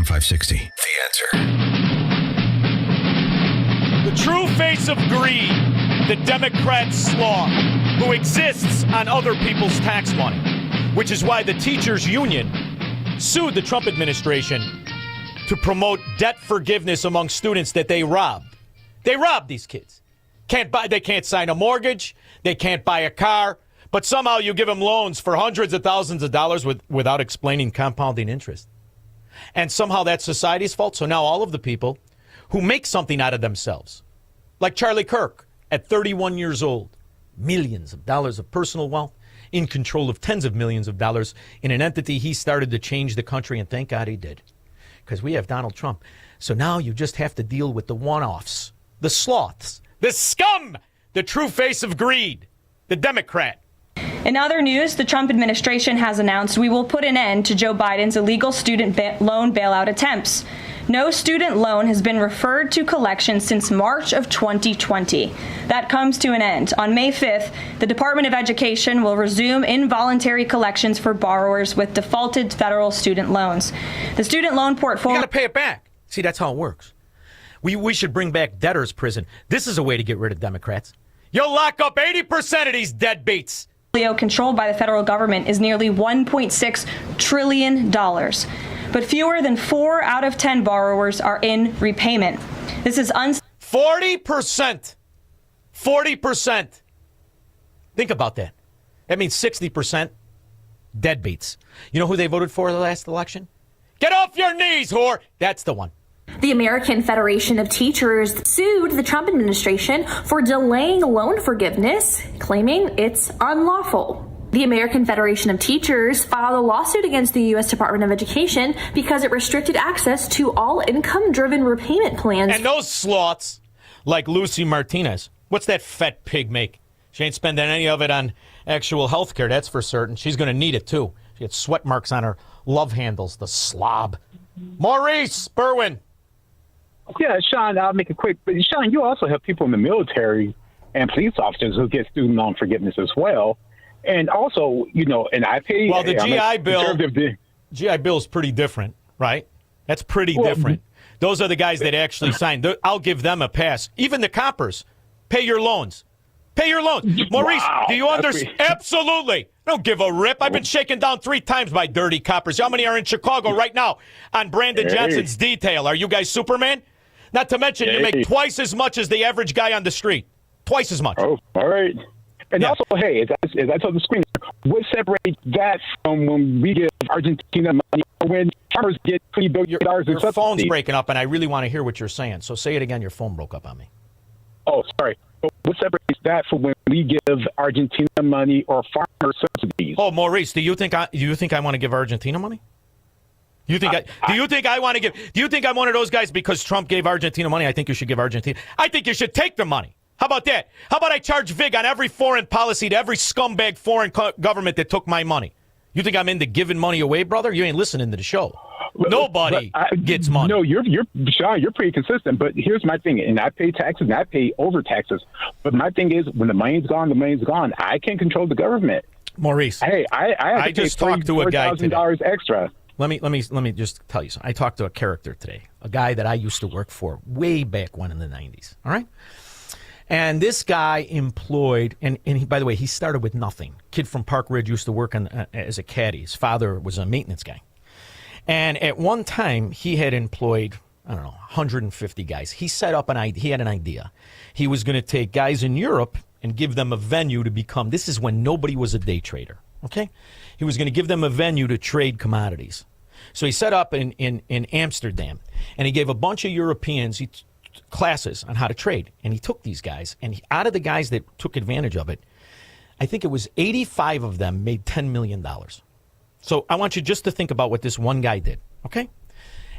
560. The Answer. The true face of greed, the Democrat sloth, who exists on other people's tax money, which is why the teachers' union sued the Trump administration to promote debt forgiveness among students that they robbed. They robbed these kids. They can't sign a mortgage. They can't buy a car. But somehow you give them loans for hundreds of thousands of dollars without explaining compounding interest. And somehow that's society's fault. So now all of the people who make something out of themselves, like Charlie Kirk at 31 years old, millions of dollars of personal wealth, in control of tens of millions of dollars in an entity he started to change the country, and thank God he did, because we have Donald Trump. So now you just have to deal with the one-offs, the sloths, the scum, the true face of greed, the Democrat. In other news, the Trump administration has announced we will put an end to Joe Biden's illegal student loan bailout attempts. No student loan has been referred to collection since March of 2020. That comes to an end. On May 5th, the Department of Education will resume involuntary collections for borrowers with defaulted federal student loans. The student loan portfolio... You got to pay it back. See, that's how it works. We should bring back debtor's prison. This is a way to get rid of Democrats. You'll lock up 80% of these deadbeats. Controlled by the federal government is nearly $1.6 trillion. But fewer than 4 out of 10 borrowers are in repayment. This is 40%. 40%. Think about that. That means 60% deadbeats. You know who they voted for the last election? Get off your knees, whore. That's the one. The American Federation of Teachers sued the Trump administration for delaying loan forgiveness, claiming it's unlawful. The American Federation of Teachers filed a lawsuit against the U.S. Department of Education because it restricted access to all income-driven repayment plans. And those sloths, like Lucy Martinez, what's that fat pig make? She ain't spending any of it on actual health care, that's for certain. She's going to need it, too. She had sweat marks on her love handles, the slob. Maurice, Berwyn. Yeah, Shaun, I'll make it quick. But Shaun, you also have people in the military and police officers who get student loan forgiveness as well. And also, and I pay... Well, the GI Bill is pretty different, right? That's pretty different. Those are the guys that actually signed. I'll give them a pass. Even the coppers, pay your loans. Pay your loans. Maurice, do you understand? Absolutely. Don't give a rip. I've been shaken down 3 times by dirty coppers. How many are in Chicago right now on Brandon Johnson's detail? Are you guys Superman? Not to mention, you make twice as much as the average guy on the street. Twice as much. Oh, all right. And also, hey, as I told the screen, what separates that from when we give Argentina money or when farmers get $3 billion in subsidies? Your phone's breaking up, and I really want to hear what you're saying. So say it again. Your phone broke up on me. Oh, sorry. What separates that from when we give Argentina money or farmer subsidies? Oh, Maurice, do you think I want to give Argentina money? Do you think I want to give? Do you think I'm one of those guys because Trump gave Argentina money? I think you should give Argentina. I think you should take the money. How about that? How about I charge VIG on every foreign policy to every scumbag foreign government that took my money? You think I'm into giving money away, brother? You ain't listening to the show. Nobody gets money. No, Shaun, you're pretty consistent. But here's my thing, and I pay taxes and I pay over taxes. But my thing is, when the money's gone, the money's gone. I can't control the government. Maurice, hey, I just talked to a guy today. $4,000 extra. Let me just tell you something. I talked to a character today, a guy that I used to work for way back when in the 90s. All right. And this guy employed, and he, by the way, he started with nothing. Kid from Park Ridge used to work as a caddy. His father was a maintenance guy. And at one time, he had employed, 150 guys. He set up he had an idea. He was going to take guys in Europe and give them a venue to become, this is when nobody was a day trader, okay? He was going to give them a venue to trade commodities. So he set up in Amsterdam, and he gave a bunch of Europeans classes on how to trade. And he took these guys, and out of the guys that took advantage of it, I think it was 85 of them made $10 million. So I want you just to think about what this one guy did, okay?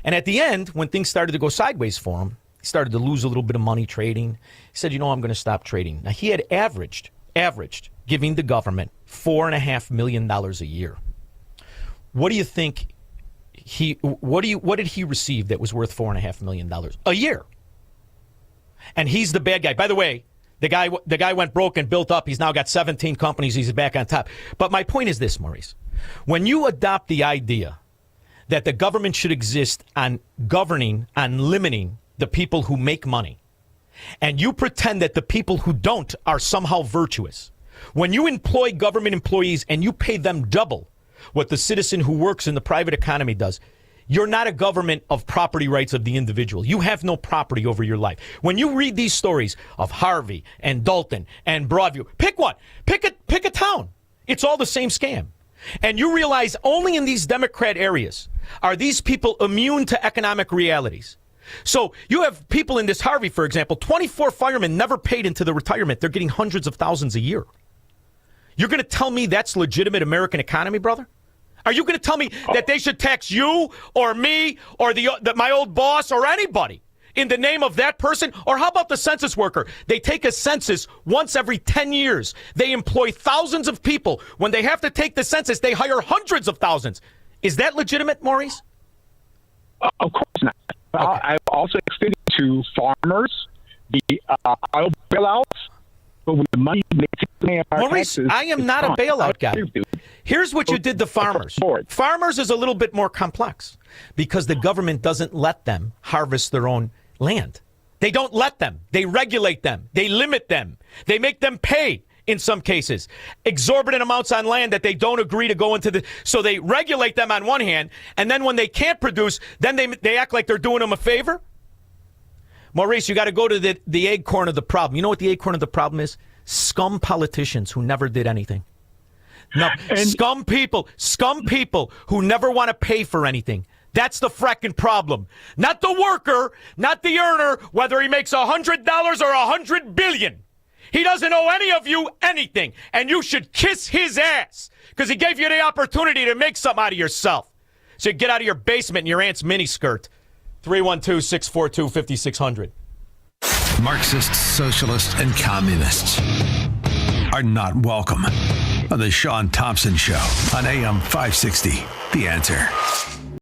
And at the end, when things started to go sideways for him, he started to lose a little bit of money trading. He said, I'm going to stop trading. Now, he had averaged giving the government $4.5 million a year. What do you think what did he receive that was worth $4.5 million a year? And he's the bad guy. By the way, the guy went broke and built up. He's now got 17 companies. He's back on top. But my point is this, Maurice. When you adopt the idea that the government should exist on governing, on limiting the people who make money. And you pretend that the people who don't are somehow virtuous. When you employ government employees and you pay them double what the citizen who works in the private economy does, you're not a government of property rights of the individual. You have no property over your life. When you read these stories of Harvey and Dalton and Broadview, pick one. Pick a town. It's all the same scam. And you realize only in these Democrat areas are these people immune to economic realities. So you have people in this Harvey, for example, 24 firemen never paid into the retirement. They're getting hundreds of thousands a year. You're going to tell me that's legitimate American economy, brother? Are you going to tell me that they should tax you or me or my old boss or anybody in the name of that person? Or how about the census worker? They take a census once every 10 years. They employ thousands of people. When they have to take the census, they hire hundreds of thousands. Is that legitimate, Maurice? Of course not. Okay. I've also extended to farmers, the oil bailouts. But when the money Maurice, taxes, I am not a bailout guy. Here's what you did to farmers. Farmers is a little bit more complex because the government doesn't let them harvest their own land. They don't let them. They regulate them. They limit them. They make them pay, in some cases, exorbitant amounts on land that they don't agree to go into the... So they regulate them on one hand, and then when they can't produce, then they act like they're doing them a favor. Maurice, you got to go to the acorn of the problem. You know what the acorn of the problem is? Scum politicians who never did anything. No, scum people who never want to pay for anything. That's the fracking problem. Not the worker, not the earner, whether he makes $100 or $100 billion. He doesn't owe any of you anything, and you should kiss his ass because he gave you the opportunity to make something out of yourself. So you get out of your basement in your aunt's miniskirt. 312-642-5600. Marxists, socialists, and communists are not welcome on the Shaun Thompson Show on AM 560. The Answer.